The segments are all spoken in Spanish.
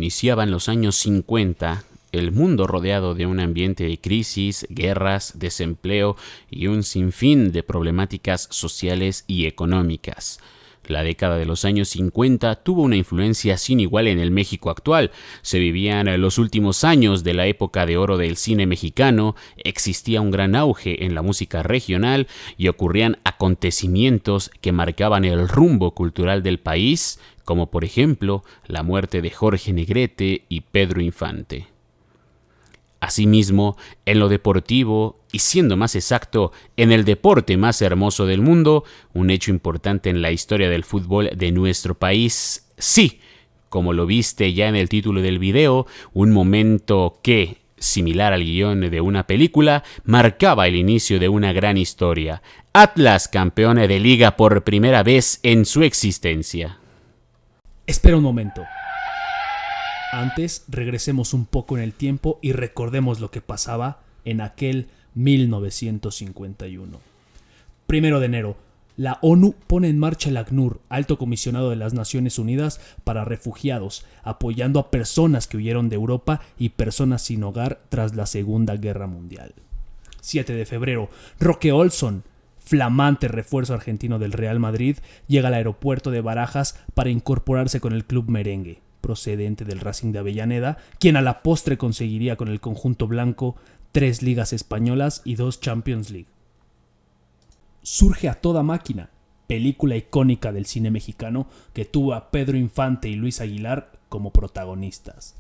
iniciaban los años 50, el mundo rodeado de un ambiente de crisis, guerras, desempleo y un sinfín de problemáticas sociales y económicas. La década de los años 50 tuvo una influencia sin igual en el México actual. Se vivían los últimos años de la época de oro del cine mexicano, existía un gran auge en la música regional y ocurrían acontecimientos que marcaban el rumbo cultural del país, como por ejemplo la muerte de Jorge Negrete y Pedro Infante. Asimismo, en lo deportivo, y siendo más exacto, en el deporte más hermoso del mundo, un hecho importante en la historia del fútbol de nuestro país, sí, como lo viste ya en el título del video, un momento que, similar al guión de una película, marcaba el inicio de una gran historia. Atlas, campeón de liga por primera vez en su existencia. Espera un momento. Antes, regresemos un poco en el tiempo y recordemos lo que pasaba en aquel 1951. 1 de enero, la ONU pone en marcha el ACNUR, Alto Comisionado de las Naciones Unidas para Refugiados, apoyando a personas que huyeron de Europa y personas sin hogar tras la Segunda Guerra Mundial. 7 de febrero, Roque Olson, flamante refuerzo argentino del Real Madrid, llega al aeropuerto de Barajas para incorporarse con el club merengue, procedente del Racing de Avellaneda, quien a la postre conseguiría con el conjunto blanco 3 ligas españolas y 2 Champions League. Surge A Toda Máquina, película icónica del cine mexicano que tuvo a Pedro Infante y Luis Aguilar como protagonistas.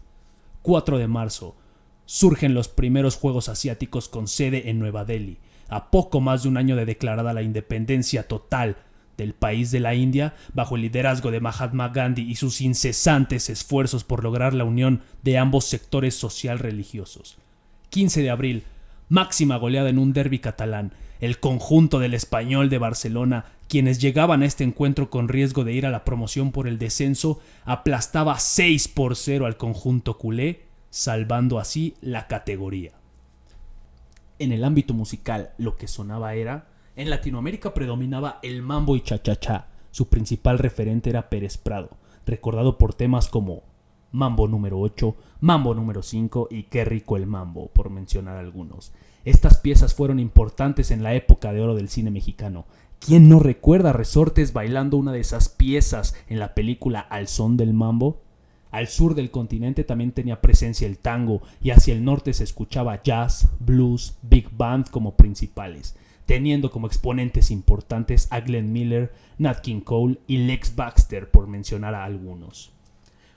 4 de marzo, surgen los primeros Juegos Asiáticos con sede en Nueva Delhi, a poco más de un año de declarada la independencia total del país de la India, bajo el liderazgo de Mahatma Gandhi y sus incesantes esfuerzos por lograr la unión de ambos sectores social-religiosos. 15 de abril, máxima goleada en un derbi catalán. El conjunto del Español de Barcelona, quienes llegaban a este encuentro con riesgo de ir a la promoción por el descenso, aplastaba 6-0 al conjunto culé, salvando así la categoría. En el ámbito musical, lo que sonaba era: en Latinoamérica predominaba el mambo y cha-cha-cha. Su principal referente era Pérez Prado, recordado por temas como Mambo número 8, Mambo número 5 y Qué rico el mambo, por mencionar algunos. Estas piezas fueron importantes en la época de oro del cine mexicano. ¿Quién no recuerda a Resortes bailando una de esas piezas en la película Al son del mambo? Al sur del continente también tenía presencia el tango y hacia el norte se escuchaba jazz, blues, big band como principales, teniendo como exponentes importantes a Glenn Miller, Nat King Cole y Lex Baxter, por mencionar a algunos.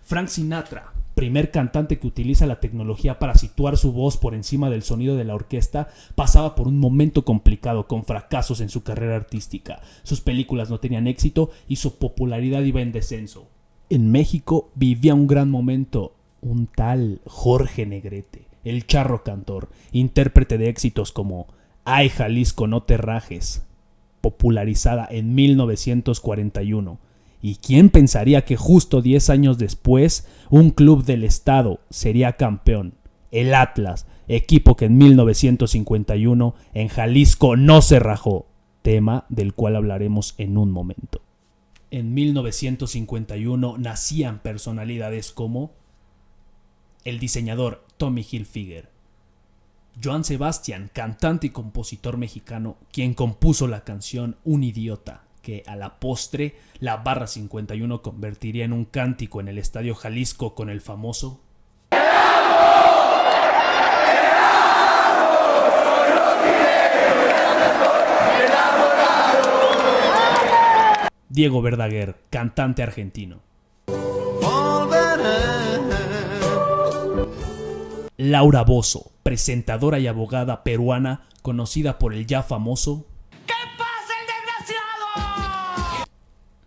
Frank Sinatra, primer cantante que utiliza la tecnología para situar su voz por encima del sonido de la orquesta, pasaba por un momento complicado con fracasos en su carrera artística. Sus películas no tenían éxito y su popularidad iba en descenso. En México vivía un gran momento un tal Jorge Negrete, el charro cantor, intérprete de éxitos como Ay Jalisco no te rajes, popularizada en 1941. ¿Y quién pensaría que justo 10 años después un club del estado sería campeón? El Atlas, equipo que en 1951 en Jalisco no se rajó, tema del cual hablaremos en un momento. En 1951 nacían personalidades como el diseñador Tommy Hilfiger, Joan Sebastián, cantante y compositor mexicano, quien compuso la canción Un Idiota, que a la postre la Barra 51 convertiría en un cántico en el Estadio Jalisco con el famoso Diego Verdaguer, cantante argentino. Laura Bozzo, presentadora y abogada peruana, conocida por el ya famoso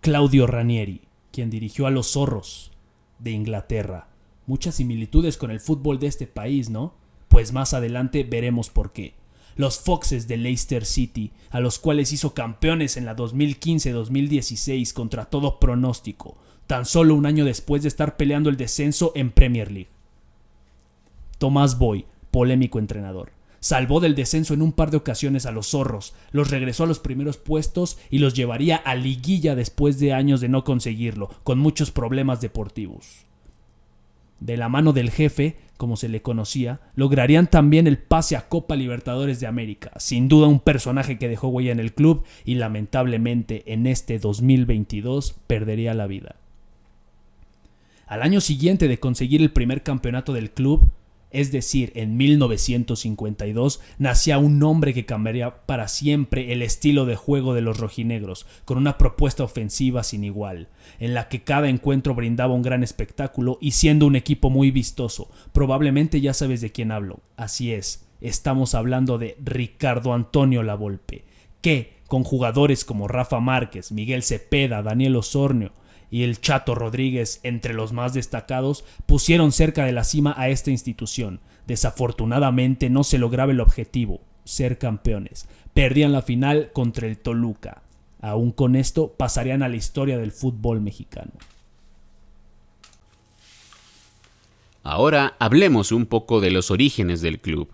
Claudio Ranieri, quien dirigió a los Zorros de Inglaterra. Muchas similitudes con el fútbol de este país, ¿no? Pues más adelante veremos por qué. Los Foxes de Leicester City, a los cuales hizo campeones en la 2015-2016 contra todo pronóstico, tan solo un año después de estar peleando el descenso en Premier League. Tomás Boy, polémico entrenador. Salvó del descenso en un par de ocasiones a los Zorros, los regresó a los primeros puestos y los llevaría a liguilla después de años de no conseguirlo, con muchos problemas deportivos. De la mano del jefe, como se le conocía, lograrían también el pase a Copa Libertadores de América, sin duda un personaje que dejó huella en el club y lamentablemente en este 2022 perdería la vida. Al año siguiente de conseguir el primer campeonato del club, es decir, en 1952, nacía un hombre que cambiaría para siempre el estilo de juego de los rojinegros, con una propuesta ofensiva sin igual, en la que cada encuentro brindaba un gran espectáculo y siendo un equipo muy vistoso. Probablemente ya sabes de quién hablo. Así es, estamos hablando de Ricardo Antonio Lavolpe, que, con jugadores como Rafa Márquez, Miguel Cepeda, Daniel Osornio y el Chato Rodríguez entre los más destacados, pusieron cerca de la cima a esta institución. Desafortunadamente no se lograba el objetivo, ser campeones. Perdían la final contra el Toluca. Aún con esto pasarían a la historia del fútbol mexicano. Ahora hablemos un poco de los orígenes del club.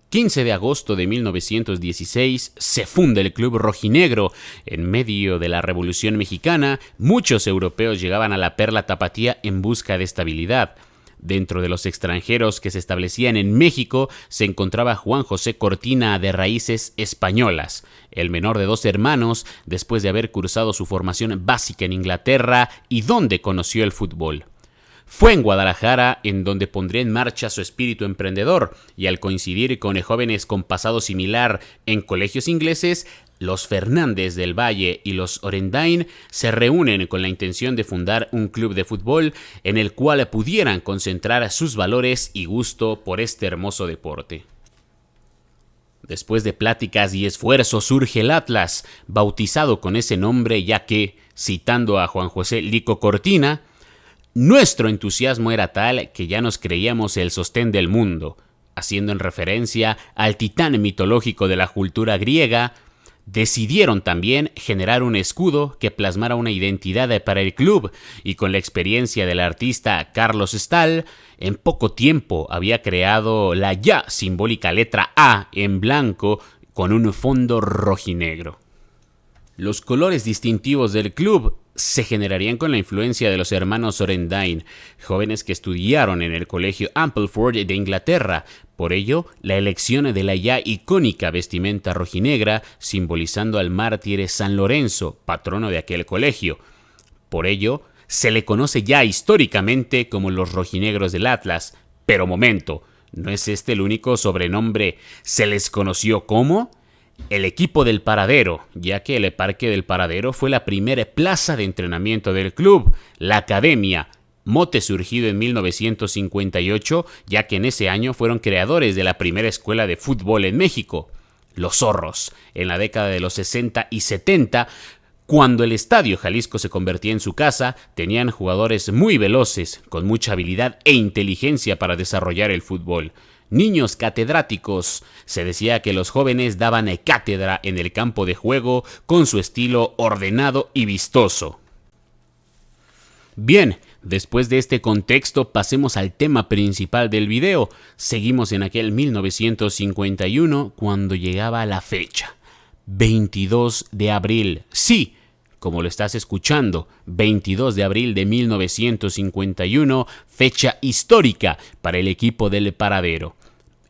15 de agosto de 1916 se funda el Club Rojinegro. En medio de la Revolución Mexicana, muchos europeos llegaban a la Perla Tapatía en busca de estabilidad. Dentro de los extranjeros que se establecían en México se encontraba Juan José Cortina, de raíces españolas, el menor de 2 hermanos, después de haber cursado su formación básica en Inglaterra y donde conoció el fútbol. Fue en Guadalajara en donde pondría en marcha su espíritu emprendedor, y al coincidir con jóvenes con pasado similar en colegios ingleses, los Fernández del Valle y los Orendain se reúnen con la intención de fundar un club de fútbol en el cual pudieran concentrar sus valores y gusto por este hermoso deporte. Después de pláticas y esfuerzos surge el Atlas, bautizado con ese nombre ya que, citando a Juan José Lico Cortina, nuestro entusiasmo era tal que ya nos creíamos el sostén del mundo, haciendo en referencia al titán mitológico de la cultura griega. Decidieron también generar un escudo que plasmara una identidad para el club, y con la experiencia del artista Carlos Stahl, en poco tiempo había creado la ya simbólica letra A en blanco con un fondo rojinegro. Los colores distintivos del club se generarían con la influencia de los hermanos Orendain, jóvenes que estudiaron en el colegio Ampleforth de Inglaterra. Por ello, la elección de la ya icónica vestimenta rojinegra, simbolizando al mártir San Lorenzo, patrono de aquel colegio. Por ello, se le conoce ya históricamente como los rojinegros del Atlas. Pero momento, ¿no es este el único sobrenombre? ¿Se les conoció como? El equipo del Paradero, ya que el Parque del Paradero fue la primera plaza de entrenamiento del club. La Academia, mote surgido en 1958, ya que en ese año fueron creadores de la primera escuela de fútbol en México. Los Zorros, en la década de los 60 y 70, cuando el Estadio Jalisco se convertía en su casa, tenían jugadores muy veloces, con mucha habilidad e inteligencia para desarrollar el fútbol. Niños catedráticos. Se decía que los jóvenes daban cátedra en el campo de juego con su estilo ordenado y vistoso. Bien, después de este contexto pasemos al tema principal del video. Seguimos en aquel 1951 cuando llegaba la fecha. 22 de abril. Sí, como lo estás escuchando, 22 de abril de 1951, fecha histórica para el equipo del Paradero.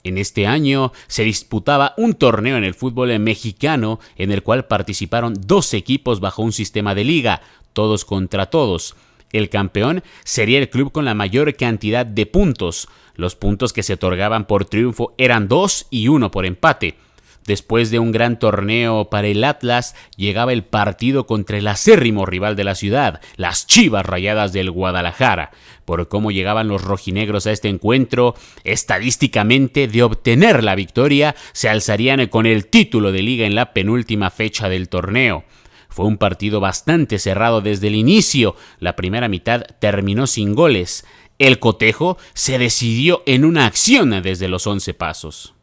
En este año se disputaba un torneo en el fútbol mexicano en el cual participaron 2 equipos bajo un sistema de liga, todos contra todos. El campeón sería el club con la mayor cantidad de puntos. Los puntos que se otorgaban por triunfo eran 2 y 1 por empate. Después de un gran torneo para el Atlas, llegaba el partido contra el acérrimo rival de la ciudad, las Chivas Rayadas del Guadalajara. Por cómo llegaban los rojinegros a este encuentro, estadísticamente de obtener la victoria, se alzarían con el título de liga en la penúltima fecha del torneo. Fue un partido bastante cerrado desde el inicio. La primera mitad terminó sin goles. El cotejo se decidió en una acción desde los 11 pasos.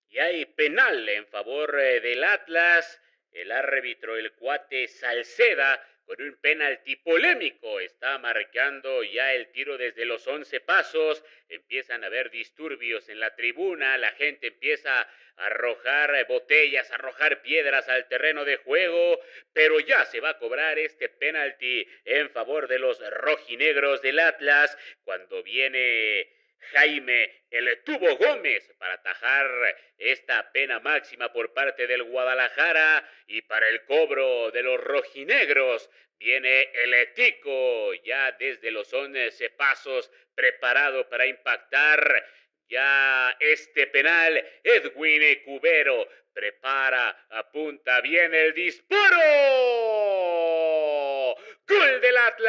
Y hay penal en favor del Atlas. El árbitro, el cuate Salceda, con un penalti polémico. Está marcando ya el tiro desde los 11 pasos. Empiezan a haber disturbios en la tribuna. La gente empieza a arrojar botellas, a arrojar piedras al terreno de juego. Pero ya se va a cobrar este penalti en favor de los rojinegros del Atlas. Cuando viene Jaime el Tubo Gómez para atajar esta pena máxima por parte del Guadalajara, y para el cobro de los rojinegros viene el Tico ya desde los 11 pasos preparado para impactar ya este penal. Edwin Cubero prepara, apunta, viene el disparo. ¡Gol del Atlas!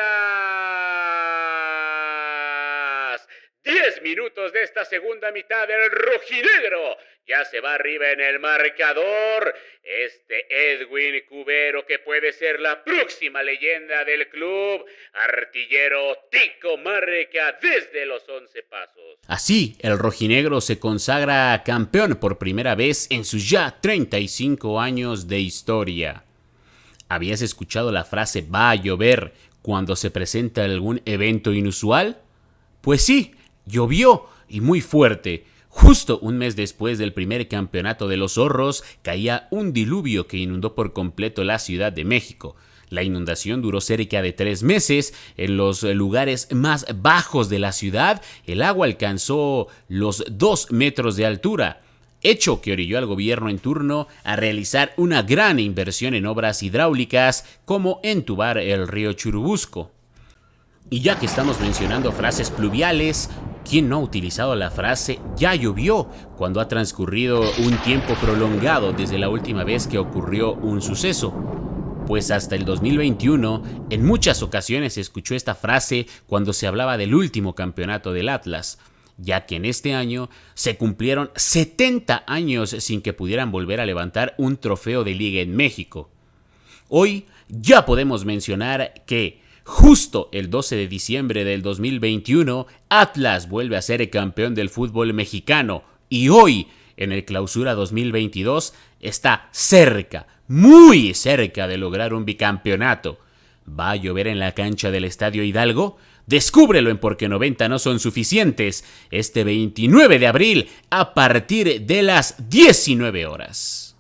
10 minutos de esta segunda mitad del rojinegro. Ya se va arriba en el marcador. Este Edwin Cubero, que puede ser la próxima leyenda del club. Artillero Tico marca desde los 11 pasos. Así, el rojinegro se consagra campeón por primera vez en sus ya 35 años de historia. ¿Habías escuchado la frase "va a llover" cuando se presenta algún evento inusual? Pues sí, llovió, y muy fuerte. Justo un mes después del primer campeonato de los zorros, caía un diluvio que inundó por completo la Ciudad de México. La inundación duró cerca de 3 meses. En los lugares más bajos de la ciudad, el agua alcanzó los 2 metros de altura, hecho que orilló al gobierno en turno a realizar una gran inversión en obras hidráulicas, como entubar el río Churubusco. Y ya que estamos mencionando frases pluviales, ¿quién no ha utilizado la frase "ya llovió" cuando ha transcurrido un tiempo prolongado desde la última vez que ocurrió un suceso? Pues hasta el 2021, en muchas ocasiones se escuchó esta frase cuando se hablaba del último campeonato del Atlas, ya que en este año se cumplieron 70 años sin que pudieran volver a levantar un trofeo de liga en México. Hoy ya podemos mencionar que justo el 12 de diciembre del 2021, Atlas vuelve a ser campeón del fútbol mexicano, y hoy, en el Clausura 2022, está cerca, muy cerca de lograr un bicampeonato. ¿Va a llover en la cancha del Estadio Hidalgo? Descúbrelo en Porque 90 no son suficientes, este 29 de abril a partir de las 19 horas.